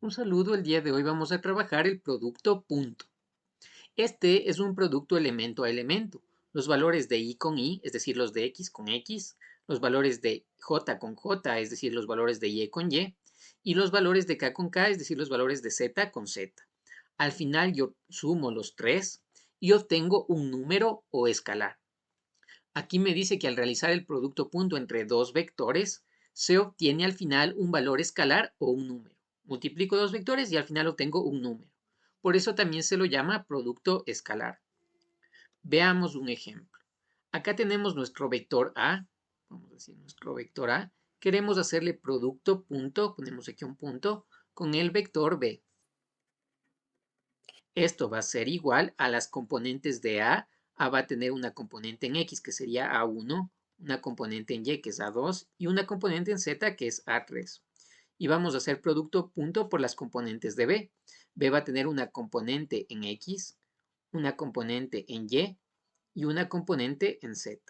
Un saludo, el día de hoy vamos a trabajar el producto punto. Este es un producto elemento a elemento. Los valores de y con y, es decir, los de x con x, los valores de j con j, es decir, los valores de y con y los valores de k con k, es decir, los valores de z con z. Al final yo sumo los tres y obtengo un número o escalar. Aquí me dice que al realizar el producto punto entre dos vectores, se obtiene al final un valor escalar o un número. Multiplico dos vectores y al final obtengo un número. Por eso también se lo llama producto escalar. Veamos un ejemplo. Acá tenemos nuestro vector A. Vamos a decir nuestro vector A. Queremos hacerle producto punto, ponemos aquí un punto, con el vector B. Esto va a ser igual a las componentes de A. A va a tener una componente en X que sería A1, una componente en Y que es A2 y una componente en Z que es A3. Y vamos a hacer producto punto por las componentes de B. B va a tener una componente en X, una componente en y una componente en Z.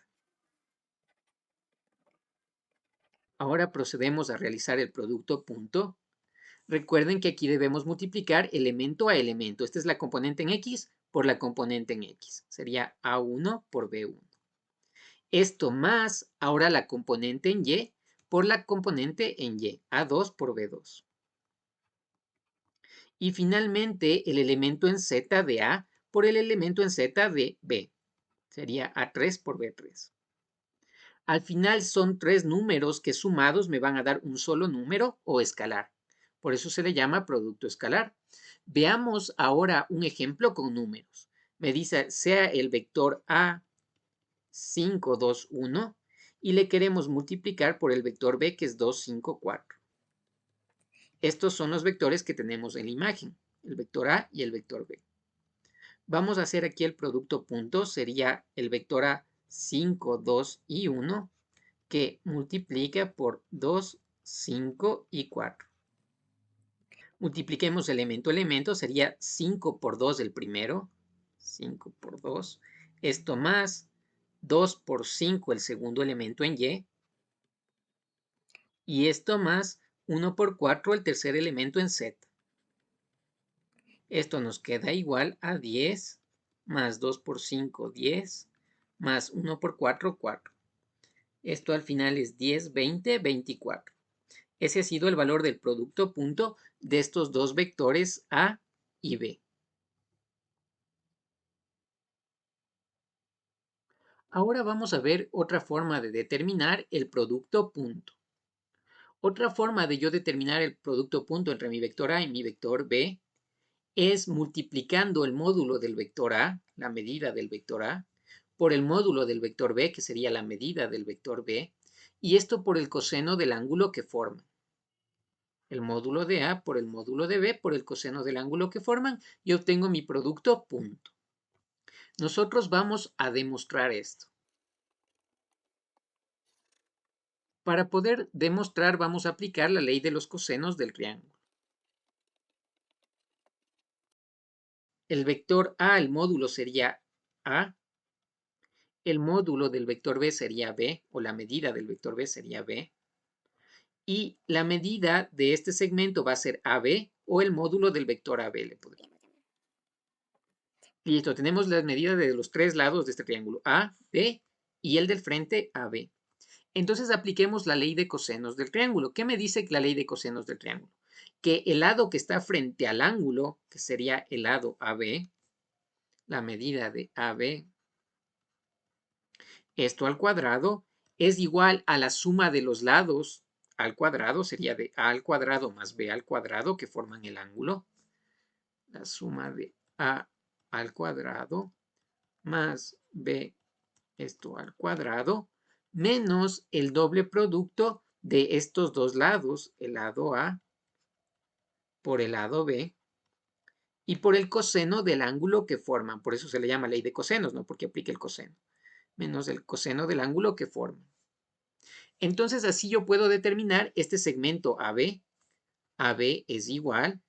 Ahora procedemos a realizar el producto punto. Recuerden que aquí debemos multiplicar elemento a elemento. Esta es la componente en X por la componente en X. Sería A1 por B1. Esto más ahora la componente en Y por la componente en Y. A2 por B2. Y finalmente el elemento en Z de A por el elemento en Z de B. Sería A3 por B3. Al final son tres números que sumados me van a dar un solo número o escalar. Por eso se le llama producto escalar. Veamos ahora un ejemplo con números. Me dice, sea el vector A5, 2, 1 y le queremos multiplicar por el vector B que es 2, 5, 4. Estos son los vectores que tenemos en la imagen, el vector A y el vector B. Vamos a hacer aquí el producto punto, sería el vector A 5, 2 y 1 que multiplica por 2, 5 y 4. Multipliquemos elemento a elemento, sería 5 por 2 el primero, 5 por 2, esto más 2 por 5 el segundo elemento en y esto más 1 por 4 el tercer elemento en Z. Esto nos queda igual a 10 más 2 por 5, 10, más 1 por 4, 4. Esto al final es 10, 20, 24. Ese ha sido el valor del producto punto de estos dos vectores A y B. Ahora vamos a ver otra forma de determinar el producto punto. Otra forma de yo determinar el producto punto entre mi vector A y mi vector B es multiplicando el módulo del vector A, la medida del vector A, por el módulo del vector B, que sería la medida del vector B, y esto por el coseno del ángulo que forman. El módulo de A por el módulo de B por el coseno del ángulo que forman y obtengo mi producto punto. Nosotros vamos a demostrar esto. Para poder demostrar vamos a aplicar la ley de los cosenos del triángulo. El vector A, el módulo sería A, el módulo del vector B sería B, o la medida del vector B sería B, y la medida de este segmento va a ser AB, o el módulo del vector AB. Le podríamos. Listo, tenemos las medidas de los tres lados de este triángulo, A, B y el del frente, AB. Entonces apliquemos la ley de cosenos del triángulo. ¿Qué me dice la ley de cosenos del triángulo? Que el lado que está frente al ángulo, que sería el lado AB, la medida de AB, esto al cuadrado, es igual a la suma de los lados al cuadrado, sería de A al cuadrado más B al cuadrado, que forman el ángulo. La suma de A al cuadrado más B, esto al cuadrado, menos el doble producto de estos dos lados, el lado A por el lado B, y por el coseno del ángulo que forman. Por eso se le llama ley de cosenos, ¿no? Porque aplica el coseno. Menos el coseno del ángulo que forman. Entonces así yo puedo determinar este segmento AB. AB es igual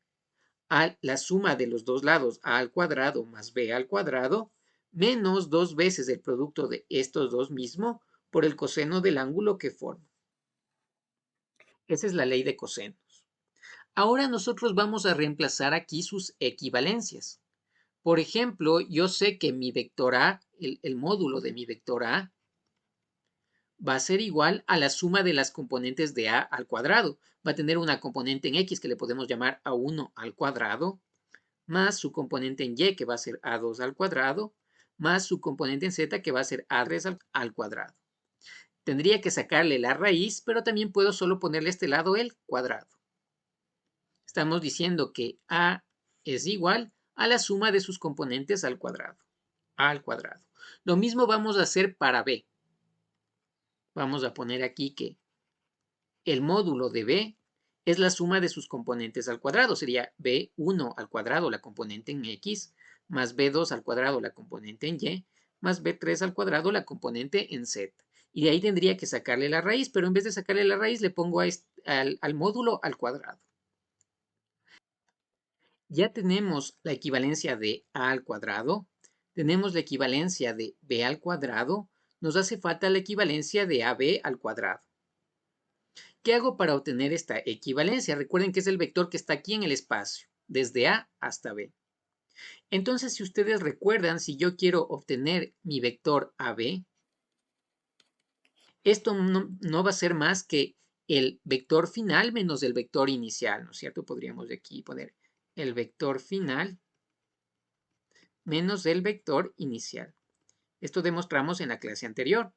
a la suma de los dos lados A al cuadrado más B al cuadrado menos dos veces el producto de estos dos mismos por el coseno del ángulo que forman. Esa es la ley de cosenos. Ahora nosotros vamos a reemplazar aquí sus equivalencias. Por ejemplo, yo sé que mi vector A, el módulo de mi vector A, va a ser igual a la suma de las componentes de A al cuadrado. Va a tener una componente en X que le podemos llamar A1 al cuadrado, más su componente en Y que va a ser A2 al cuadrado, más su componente en Z que va a ser A3 al cuadrado. Tendría que sacarle la raíz, pero también puedo solo ponerle a este lado el cuadrado. Estamos diciendo que A es igual a la suma de sus componentes al cuadrado. A al cuadrado. Lo mismo vamos a hacer para B. Vamos a poner aquí que el módulo de B es la suma de sus componentes al cuadrado. Sería B1 al cuadrado, la componente en X, más B2 al cuadrado, la componente en Y, más B3 al cuadrado, la componente en Z. Y de ahí tendría que sacarle la raíz, pero en vez de sacarle la raíz le pongo al módulo al cuadrado. Ya tenemos la equivalencia de A al cuadrado, tenemos la equivalencia de B al cuadrado, nos hace falta la equivalencia de AB al cuadrado. ¿Qué hago para obtener esta equivalencia? Recuerden que es el vector que está aquí en el espacio, desde A hasta B. Entonces, si ustedes recuerdan, si yo quiero obtener mi vector AB, esto no va a ser más que el vector final menos el vector inicial, ¿no es cierto? Podríamos de aquí poner el vector final menos el vector inicial. Esto demostramos en la clase anterior.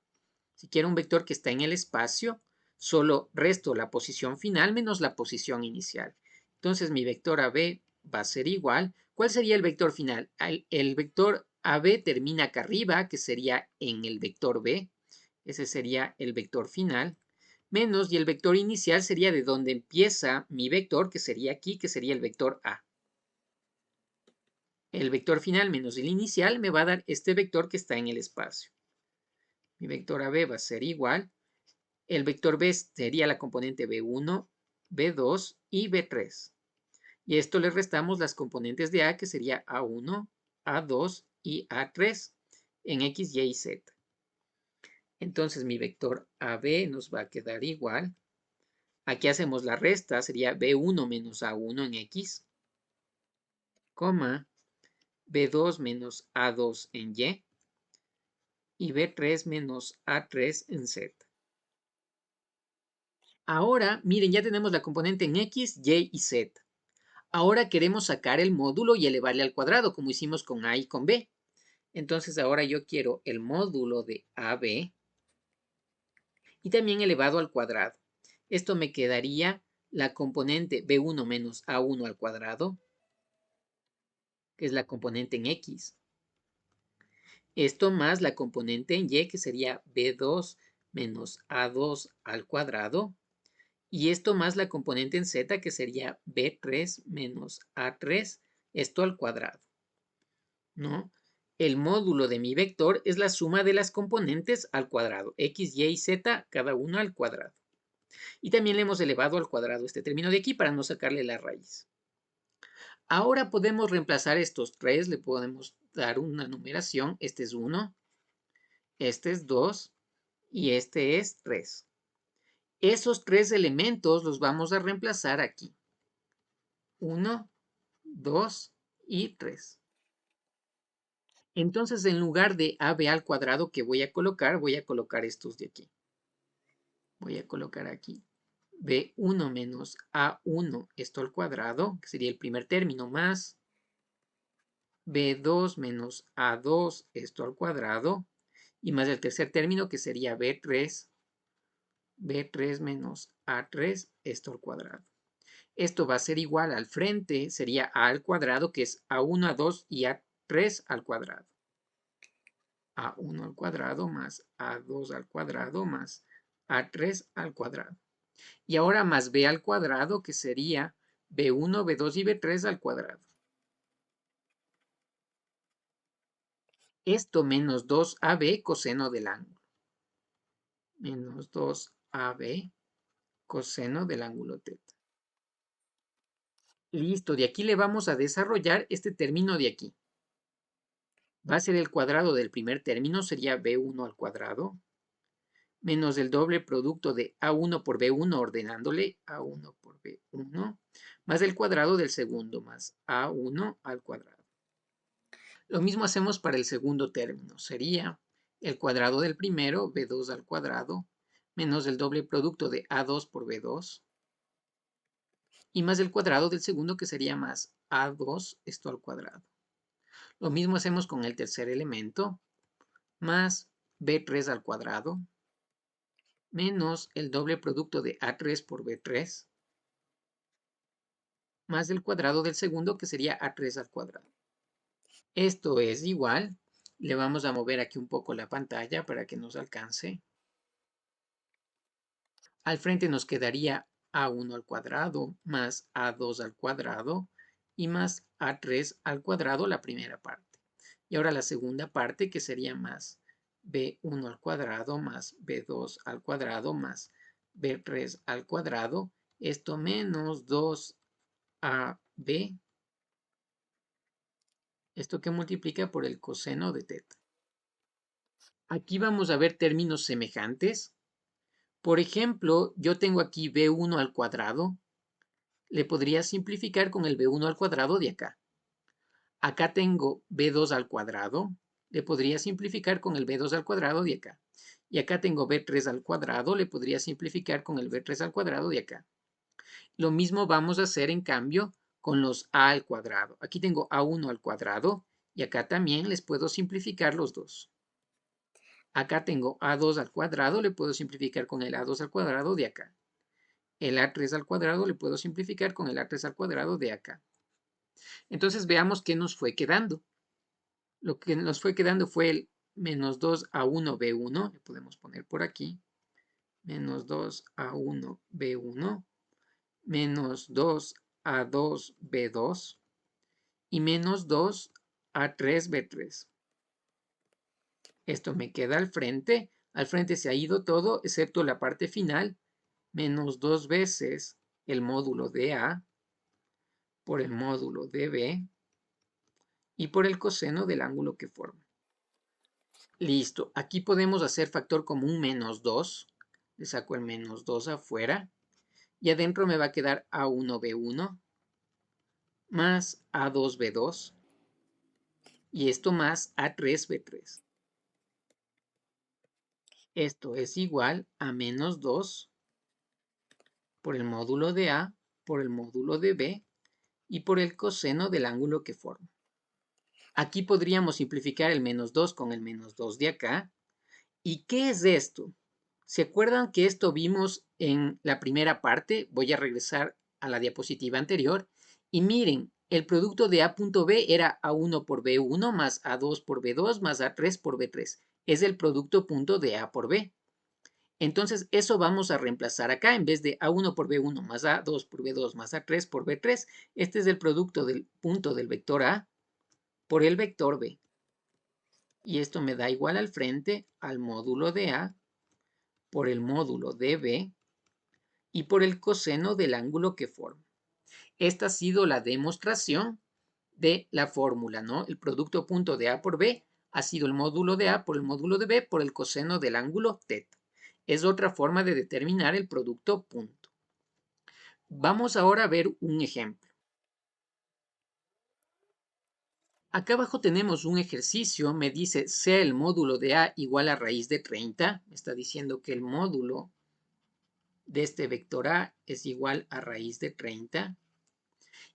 Si quiero un vector que está en el espacio, solo resto la posición final menos la posición inicial. Entonces mi vector AB va a ser igual. ¿Cuál sería el vector final? El vector AB termina acá arriba, que sería en el vector B. Ese sería el vector final. Menos, y el vector inicial sería de donde empieza mi vector, que sería aquí, que sería el vector A. El vector final menos el inicial me va a dar este vector que está en el espacio. Mi vector AB va a ser igual. El vector B sería la componente B1, B2 y B3. Y a esto le restamos las componentes de A, que sería A1, A2 y A3 en X, Y y Z. Entonces mi vector AB nos va a quedar igual. Aquí hacemos la resta, sería B1 menos A1 en X, coma, B2 menos A2 en y B3 menos A3 en Z. Ahora, miren, ya tenemos la componente en X, Y y Z. Ahora queremos sacar el módulo y elevarle al cuadrado, como hicimos con A y con B. Entonces ahora yo quiero el módulo de AB y también elevado al cuadrado. Esto me quedaría la componente B1 menos A1 al cuadrado, que es la componente en X. Esto más la componente en Y, que sería B2 menos A2 al cuadrado. Y esto más la componente en Z, que sería B3 menos A3, esto al cuadrado, ¿no? El módulo de mi vector es la suma de las componentes al cuadrado, X, Y y Z, cada uno al cuadrado. Y también le hemos elevado al cuadrado este término de aquí para no sacarle la raíz. Ahora podemos reemplazar estos tres, le podemos dar una numeración. Este es 1, este es 2 y este es 3. Esos tres elementos los vamos a reemplazar aquí. 1, 2 y 3. Entonces, en lugar de AB al cuadrado que voy a colocar estos de aquí. Voy a colocar aquí B1 menos A1, esto al cuadrado, que sería el primer término, más B2 menos A2, esto al cuadrado, y más el tercer término, que sería B3 menos A3, esto al cuadrado. Esto va a ser igual al frente, sería A al cuadrado, que es A1, A2 y A3 al cuadrado. A1 al cuadrado más A2 al cuadrado más A3 al cuadrado. Y ahora más B al cuadrado, que sería B1, B2 y B3 al cuadrado. Esto menos 2AB coseno del ángulo. Menos 2AB coseno del ángulo teta. Listo, de aquí le vamos a desarrollar este término de aquí. Va a ser el cuadrado del primer término, sería B1 al cuadrado, menos el doble producto de A1 por B1 ordenándole, A1 por B1, más el cuadrado del segundo, más A1 al cuadrado. Lo mismo hacemos para el segundo término. Sería el cuadrado del primero, B2 al cuadrado, menos el doble producto de A2 por B2, y más el cuadrado del segundo, que sería más A2, esto al cuadrado. Lo mismo hacemos con el tercer elemento, más B3 al cuadrado, menos el doble producto de A3 por B3, más el cuadrado del segundo, que sería A3 al cuadrado. Esto es igual, le vamos a mover aquí un poco la pantalla para que nos alcance. Al frente nos quedaría A1 al cuadrado más A2 al cuadrado y más A3 al cuadrado la primera parte. Y ahora la segunda parte, que sería más B1 al cuadrado más B2 al cuadrado más B3 al cuadrado. Esto menos 2AB. Esto que multiplica por el coseno de teta. Aquí vamos a ver términos semejantes. Por ejemplo, yo tengo aquí B1 al cuadrado. Le podría simplificar con el B1 al cuadrado de acá. Acá tengo B2 al cuadrado. Le podría simplificar con el B2 al cuadrado de acá. Y acá tengo B3 al cuadrado. Le podría simplificar con el B3 al cuadrado de acá. Lo mismo vamos a hacer en cambio con los A al cuadrado. Aquí tengo A1 al cuadrado y acá también les puedo simplificar los dos. Acá tengo A2 al cuadrado, le puedo simplificar con el A2 al cuadrado de acá. El A3 al cuadrado le puedo simplificar con el A3 al cuadrado de acá. Entonces veamos qué nos fue quedando. Lo que nos fue quedando fue el menos 2A1B1, le podemos poner por aquí, menos 2A1B1, menos 2A2B2 y menos 2A3B3. Esto me queda al frente. Al frente se ha ido todo, excepto la parte final, menos 2 veces el módulo de A por el módulo de B y por el coseno del ángulo que forma. Listo, aquí podemos hacer factor común menos 2. Le saco el menos 2 afuera. Y adentro me va a quedar A1B1 más A2B2. Y esto más A3B3. Esto es igual a menos 2 por el módulo de A por el módulo de B y por el coseno del ángulo que forma. Aquí podríamos simplificar el menos 2 con el menos 2 de acá. ¿Y qué es esto? ¿Se acuerdan que esto vimos en la primera parte? Voy a regresar a la diapositiva anterior. Y miren, el producto de A.B era A1 por B1 más A2 por B2 más A3 por B3. Es el producto punto de A por B. Entonces, eso vamos a reemplazar acá. En vez de A1 por B1 más A2 por B2 más A3 por B3, este es el producto del punto del vector A por el vector B. Y esto me da igual al frente al módulo de A por el módulo de B y por el coseno del ángulo que forma. Esta ha sido la demostración de la fórmula, ¿no? El producto punto de A por B ha sido el módulo de A por el módulo de B por el coseno del ángulo θ. Es otra forma de determinar el producto punto. Vamos ahora a ver un ejemplo. Acá abajo tenemos un ejercicio, me dice sea el módulo de A igual a raíz de 30. Me está diciendo que el módulo de este vector A es igual a raíz de 30.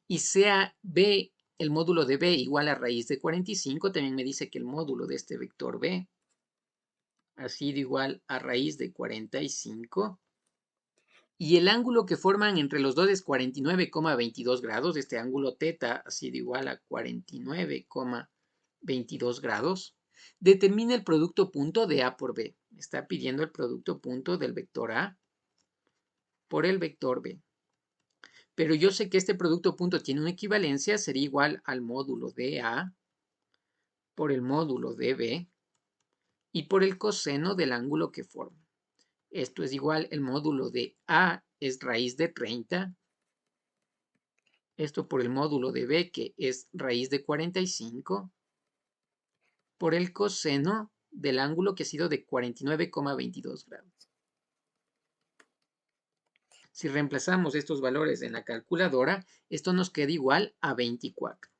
Y sea B, el módulo de B igual a raíz de 45, también me dice que el módulo de este vector B ha sido igual a raíz de 45. Y el ángulo que forman entre los dos es 49,22 grados. Este ángulo θ ha sido igual a 49,22 grados. Determina el producto punto de A por B. Me está pidiendo el producto punto del vector A por el vector B. Pero yo sé que este producto punto tiene una equivalencia, sería igual al módulo de A por el módulo de B y por el coseno del ángulo que forma. Esto es igual, el módulo de A es raíz de 30. Esto por el módulo de B, que es raíz de 45, por el coseno del ángulo que ha sido de 49,22 grados. Si reemplazamos estos valores en la calculadora, esto nos queda igual a 24.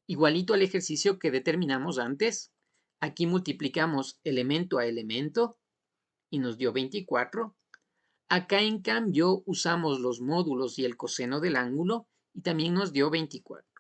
Igualito al ejercicio que determinamos antes, aquí multiplicamos elemento a elemento y nos dio 24. Acá, en cambio, usamos los módulos y el coseno del ángulo y también nos dio 24.